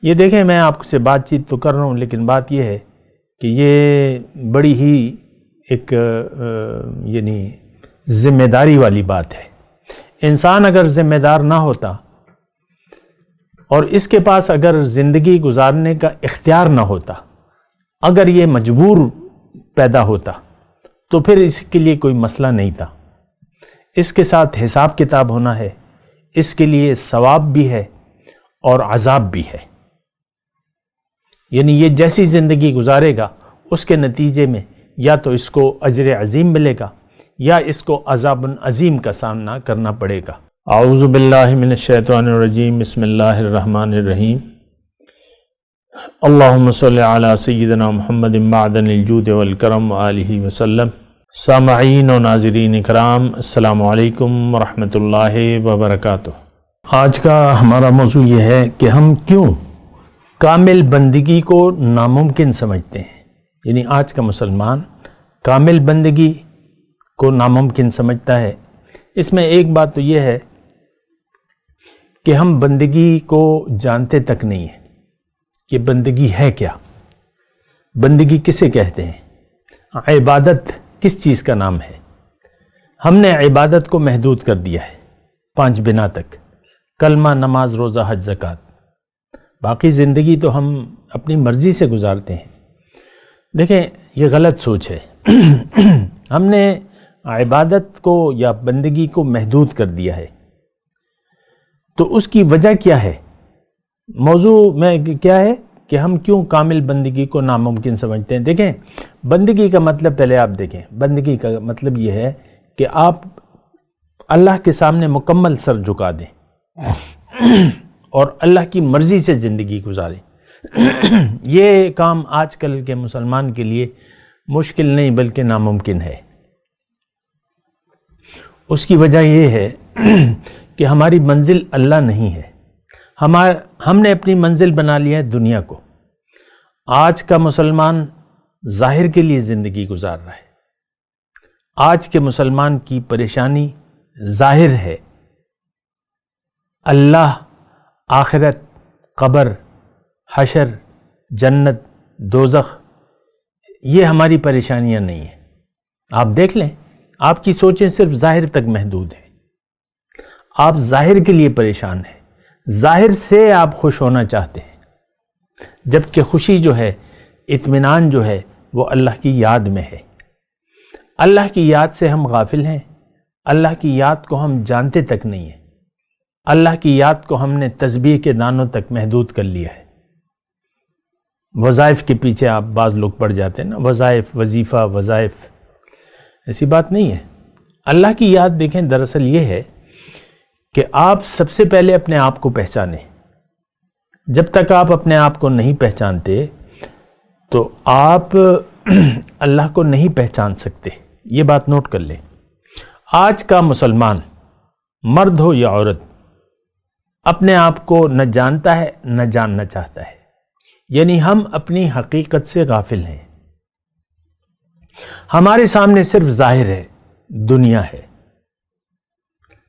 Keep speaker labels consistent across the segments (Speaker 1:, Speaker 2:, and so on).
Speaker 1: یہ دیکھیں میں آپ سے بات چیت تو کر رہا ہوں، لیکن بات یہ ہے کہ یہ بڑی ہی ایک یعنی ذمہ داری والی بات ہے۔ انسان اگر ذمہ دار نہ ہوتا اور اس کے پاس اگر زندگی گزارنے کا اختیار نہ ہوتا، اگر یہ مجبور پیدا ہوتا تو پھر اس کے لیے کوئی مسئلہ نہیں تھا۔ اس کے ساتھ حساب کتاب ہونا ہے، اس کے لیے ثواب بھی ہے اور عذاب بھی ہے۔ یعنی یہ جیسی زندگی گزارے گا اس کے نتیجے میں یا تو اس کو اجر عظیم ملے گا یا اس کو عذاب عظیم کا سامنا کرنا پڑے گا۔ اعوذ باللہ من الشیطان الرجیم، بسم اللہ الرحمن الرحیم۔ اللہم صلی علی سیدنا محمد معدن الجود والکرم وآلہ وسلم۔ سامعین و ناظرین اکرام، السلام علیکم ورحمۃ اللہ وبرکاتہ۔ آج کا ہمارا موضوع یہ ہے کہ ہم کیوں کامل بندگی کو ناممکن سمجھتے ہیں۔ یعنی آج کا مسلمان کامل بندگی کو ناممکن سمجھتا ہے۔ اس میں ایک بات تو یہ ہے کہ ہم بندگی کو جانتے تک نہیں ہیں کہ بندگی ہے کیا، بندگی کسے کہتے ہیں، عبادت کس چیز کا نام ہے۔ ہم نے عبادت کو محدود کر دیا ہے 5 بنا تک: کلمہ، نماز، روزہ، حج، زکوٰۃ۔ باقی زندگی تو ہم اپنی مرضی سے گزارتے ہیں۔ دیکھیں یہ غلط سوچ ہے۔ ہم نے عبادت کو یا بندگی کو محدود کر دیا ہے، تو اس کی وجہ کیا ہے؟ موضوع میں کیا ہے کہ ہم کیوں کامل بندگی کو ناممکن سمجھتے ہیں۔ دیکھیں بندگی کا مطلب پہلے آپ دیکھیں، بندگی کا مطلب یہ ہے کہ آپ اللہ کے سامنے مکمل سر جھکا دیں اور اللہ کی مرضی سے زندگی گزاریں۔ یہ کام آج کل کے مسلمان کے لیے مشکل نہیں بلکہ ناممکن ہے۔ اس کی وجہ یہ ہے کہ ہماری منزل اللہ نہیں ہے، ہم نے اپنی منزل بنا لیا ہے دنیا کو۔ آج کا مسلمان ظاہر کے لیے زندگی گزار رہا ہے۔ آج کے مسلمان کی پریشانی ظاہر ہے۔ اللہ، آخرت، قبر، حشر، جنت، دوزخ، یہ ہماری پریشانیاں نہیں ہیں۔ آپ دیکھ لیں، آپ کی سوچیں صرف ظاہر تک محدود ہیں۔ آپ ظاہر کے لیے پریشان ہیں، ظاہر سے آپ خوش ہونا چاہتے ہیں، جبکہ خوشی جو ہے، اطمینان جو ہے، وہ اللہ کی یاد میں ہے۔ اللہ کی یاد سے ہم غافل ہیں، اللہ کی یاد کو ہم جانتے تک نہیں ہیں۔ اللہ کی یاد کو ہم نے تسبیح کے دانوں تک محدود کر لیا ہے۔ وظائف کے پیچھے آپ بعض لوگ پڑ جاتے ہیں نا، وظائف، وظیفہ، وظائف، ایسی بات نہیں ہے۔ اللہ کی یاد دیکھیں دراصل یہ ہے کہ آپ سب سے پہلے اپنے آپ کو پہچانیں۔ جب تک آپ اپنے آپ کو نہیں پہچانتے تو آپ اللہ کو نہیں پہچان سکتے۔ یہ بات نوٹ کر لیں۔ آج کا مسلمان، مرد ہو یا عورت، اپنے آپ کو نہ جانتا ہے نہ جاننا چاہتا ہے۔ یعنی ہم اپنی حقیقت سے غافل ہیں۔ ہمارے سامنے صرف ظاہر ہے، دنیا ہے۔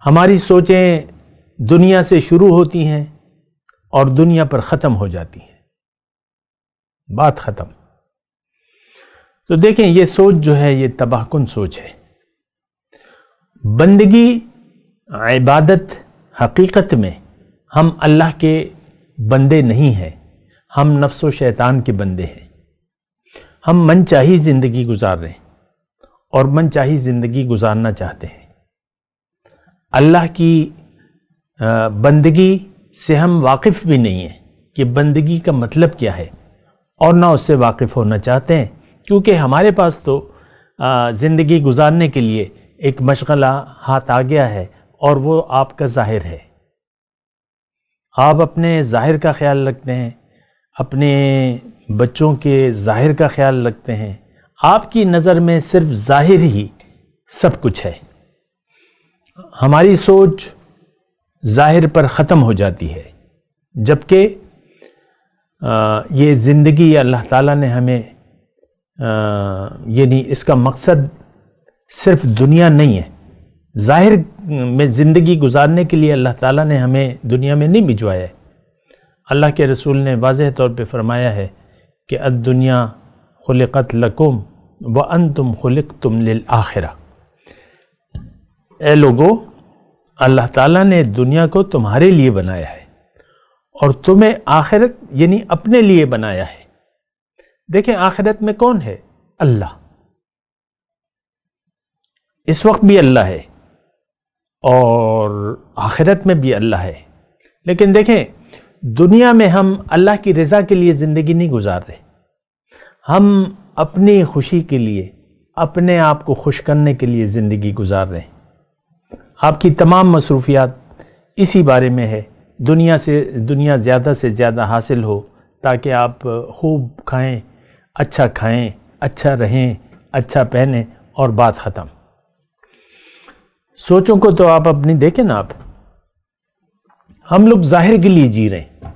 Speaker 1: ہماری سوچیں دنیا سے شروع ہوتی ہیں اور دنیا پر ختم ہو جاتی ہیں۔ بات ختم۔ تو دیکھیں یہ سوچ جو ہے یہ تباہ کن سوچ ہے۔ بندگی، عبادت، حقیقت میں ہم اللہ کے بندے نہیں ہیں، ہم نفس و شیطان کے بندے ہیں۔ ہم من چاہی زندگی گزار رہے ہیں اور من چاہی زندگی گزارنا چاہتے ہیں۔ اللہ کی بندگی سے ہم واقف بھی نہیں ہیں کہ بندگی کا مطلب کیا ہے، اور نہ اس سے واقف ہونا چاہتے ہیں، کیونکہ ہمارے پاس تو زندگی گزارنے کے لیے ایک مشغلہ ہاتھ آ گیا ہے اور وہ آپ کا ظاہر ہے۔ آپ اپنے ظاہر کا خیال رکھتے ہیں، اپنے بچوں کے ظاہر کا خیال رکھتے ہیں۔ آپ کی نظر میں صرف ظاہر ہی سب کچھ ہے۔ ہماری سوچ ظاہر پر ختم ہو جاتی ہے، جبکہ یہ زندگی اللہ تعالیٰ نے ہمیں یعنی اس کا مقصد صرف دنیا نہیں ہے۔ ظاہر میں زندگی گزارنے کے لیے اللہ تعالیٰ نے ہمیں دنیا میں نہیں بھجوایا ہے۔ اللہ کے رسول نے واضح طور پہ فرمایا ہے کہ الدنیا خلقت لکم وانتم خلقتم للآخرہ، اے لوگو، اللہ تعالیٰ نے دنیا کو تمہارے لیے بنایا ہے اور تمہیں آخرت یعنی اپنے لیے بنایا ہے۔ دیکھیں آخرت میں کون ہے؟ اللہ، اس وقت بھی اللہ ہے اور آخرت میں بھی اللہ ہے۔ لیکن دیکھیں دنیا میں ہم اللہ کی رضا کے لیے زندگی نہیں گزار رہے، ہم اپنی خوشی کے لیے، اپنے آپ کو خوش کرنے کے لیے زندگی گزار رہے ہیں۔ آپ کی تمام مصروفیات اسی بارے میں ہے، دنیا زیادہ سے زیادہ حاصل ہو تاکہ آپ خوب کھائیں، اچھا رہیں، اچھا پہنیں اور بات ختم۔ سوچوں کو تو آپ اپنی دیکھیں نا، ہم لوگ ظاہر کے لیے جی رہے ہیں۔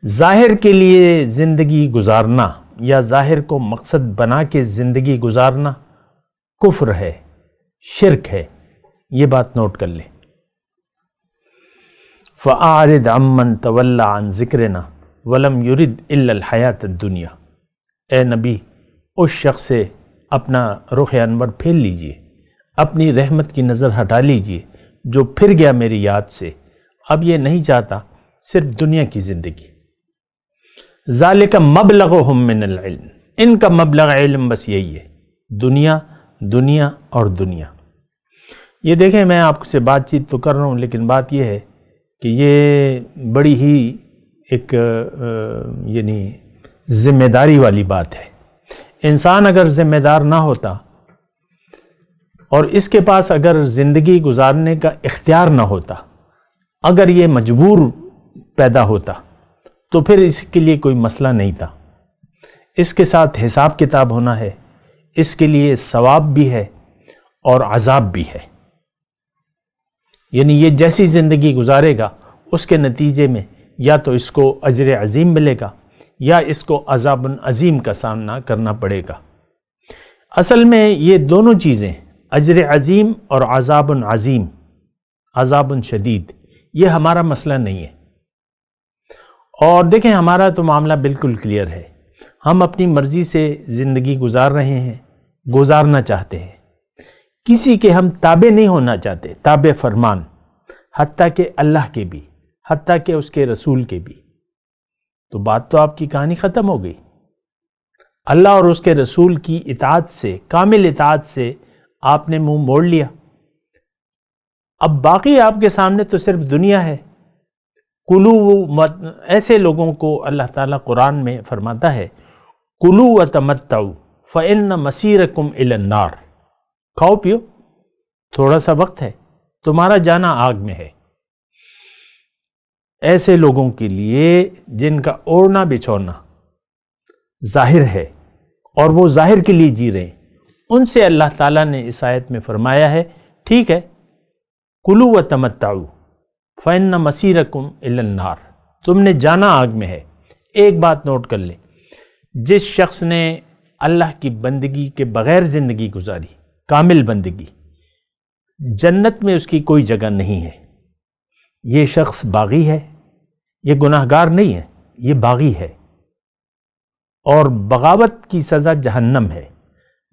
Speaker 1: ظاہر کے لیے زندگی گزارنا یا ظاہر کو مقصد بنا کے زندگی گزارنا کفر ہے، شرک ہے، یہ بات نوٹ کر لیں۔ فَأَعْرِضْ عَمَّنْ تَوَلَّى عَنْ ذِكْرِنَا وَلَمْ يُرِدْ إِلَّا الْحَيَاةَ الدُّنْيَا، اے نبی اس شخص سے اپنا رخ انور پھیر لیجئے، اپنی رحمت کی نظر ہٹا لیجئے جو پھر گیا میری یاد سے، اب یہ نہیں چاہتا صرف دنیا کی زندگی۔ ذالک مبلغہم من العلم، ان کا مبلغ علم بس یہی ہے، دنیا دنیا اور دنیا۔ یہ دیکھیں میں آپ سے بات چیت تو کر رہا ہوں، لیکن بات یہ ہے کہ یہ بڑی ہی ایک یعنی ذمہ داری والی بات ہے۔ انسان اگر ذمہ دار نہ ہوتا اور اس کے پاس اگر زندگی گزارنے کا اختیار نہ ہوتا، اگر یہ مجبور پیدا ہوتا تو پھر اس کے لیے کوئی مسئلہ نہیں تھا۔ اس کے ساتھ حساب کتاب ہونا ہے، اس کے لیے ثواب بھی ہے اور عذاب بھی ہے، یعنی یہ جیسی زندگی گزارے گا اس کے نتیجے میں یا تو اس کو اجر عظیم ملے گا یا اس کو عذاب عظیم کا سامنا کرنا پڑے گا۔ اصل میں یہ دونوں چیزیں، اجر عظیم اور عذاب عظیم، عذاب شدید، یہ ہمارا مسئلہ نہیں ہے۔ اور دیکھیں ہمارا تو معاملہ بالکل کلیئر ہے، ہم اپنی مرضی سے زندگی گزار رہے ہیں، گزارنا چاہتے ہیں، کسی کے ہم تابع نہیں ہونا چاہتے، تابع فرمان، حتیٰ کہ اللہ کے بھی، حتیٰ کہ اس کے رسول کے بھی۔ تو بات تو آپ کی کہانی ختم ہو گئی۔ اللہ اور اس کے رسول کی اطاعت سے، کامل اطاعت سے آپ نے منہ موڑ لیا، اب باقی آپ کے سامنے تو صرف دنیا ہے۔ ایسے لوگوں کو اللہ تعالیٰ قرآن میں فرماتا ہے کلوا وتمتعوا فإن مسیرکم الی النار، کھاؤ پیو، تھوڑا سا وقت ہے، تمہارا جانا آگ میں ہے۔ ایسے لوگوں کے لیے جن کا اوڑھنا بچھونا ظاہر ہے اور وہ ظاہر کے لیے جی رہے ہیں، ان سے اللہ تعالیٰ نے اس آیت میں فرمایا ہے ٹھیک ہے، کلوا وتمتعوا فإن مسیرکم الی النار، تم نے جانا آگ میں ہے۔ ایک بات نوٹ کر لیں، جس شخص نے اللہ کی بندگی کے بغیر زندگی گزاری، کامل بندگی، جنت میں اس کی کوئی جگہ نہیں ہے۔ یہ شخص باغی ہے، یہ گناہگار نہیں ہے، یہ باغی ہے، اور بغاوت کی سزا جہنم ہے۔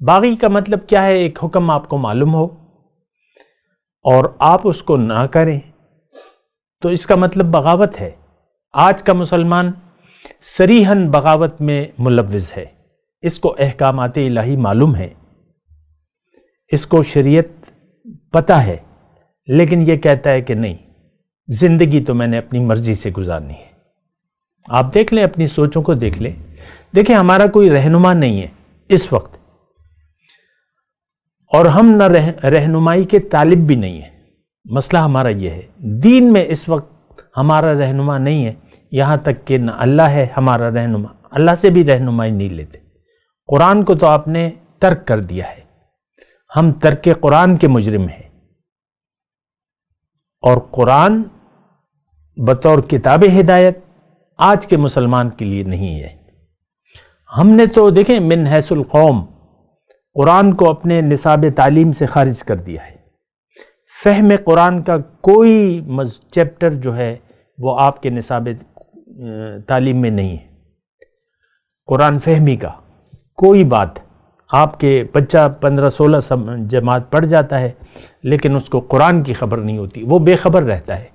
Speaker 1: باغی کا مطلب کیا ہے؟ ایک حکم آپ کو معلوم ہو اور آپ اس کو نہ کریں تو اس کا مطلب بغاوت ہے۔ آج کا مسلمان صریحاً بغاوت میں ملوث ہے، اس کو احکامات الہی معلوم ہے، اس کو شریعت پتہ ہے، لیکن یہ کہتا ہے کہ نہیں، زندگی تو میں نے اپنی مرضی سے گزارنی ہے۔ آپ دیکھ لیں، اپنی سوچوں کو دیکھ لیں، دیکھیں ہمارا کوئی رہنما نہیں ہے اس وقت، اور ہم نہ رہنمائی کے طالب بھی نہیں ہیں۔ مسئلہ ہمارا یہ ہے، دین میں اس وقت ہمارا رہنما نہیں ہے، یہاں تک کہ نہ اللہ ہے ہمارا رہنما، اللہ سے بھی رہنمائی نہیں لیتے۔ قرآن کو تو آپ نے ترک کر دیا ہے، ہم ترک قرآن کے مجرم ہیں، اور قرآن بطور کتاب ہدایت آج کے مسلمان کے لیے نہیں ہے۔ ہم نے تو دیکھیں من حیث القوم قرآن کو اپنے نصاب تعلیم سے خارج کر دیا ہے۔ فہم قرآن کا کوئی چیپٹر جو ہے وہ آپ کے نصاب تعلیم میں نہیں ہے۔ قرآن فہمی کا کوئی بات، آپ کے بچہ 15-16 جماعت پڑھ جاتا ہے لیکن اس کو قرآن کی خبر نہیں ہوتی، وہ بے خبر رہتا ہے۔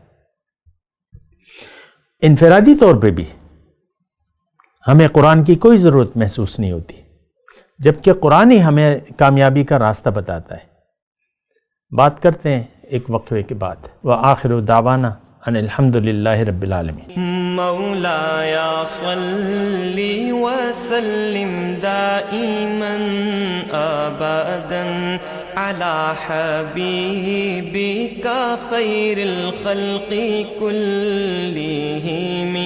Speaker 1: انفرادی طور پہ بھی ہمیں قرآن کی کوئی ضرورت محسوس نہیں ہوتی، جبکہ قرآن ہی ہمیں کامیابی کا راستہ بتاتا ہے۔ بات کرتے ہیں ایک وقفے کے بعد۔ وآخر دعوانا ان الحمد للہ رب العالمین۔
Speaker 2: مولاي صل وسلم دائما ابدا على حبيبك خير الخلق كلهم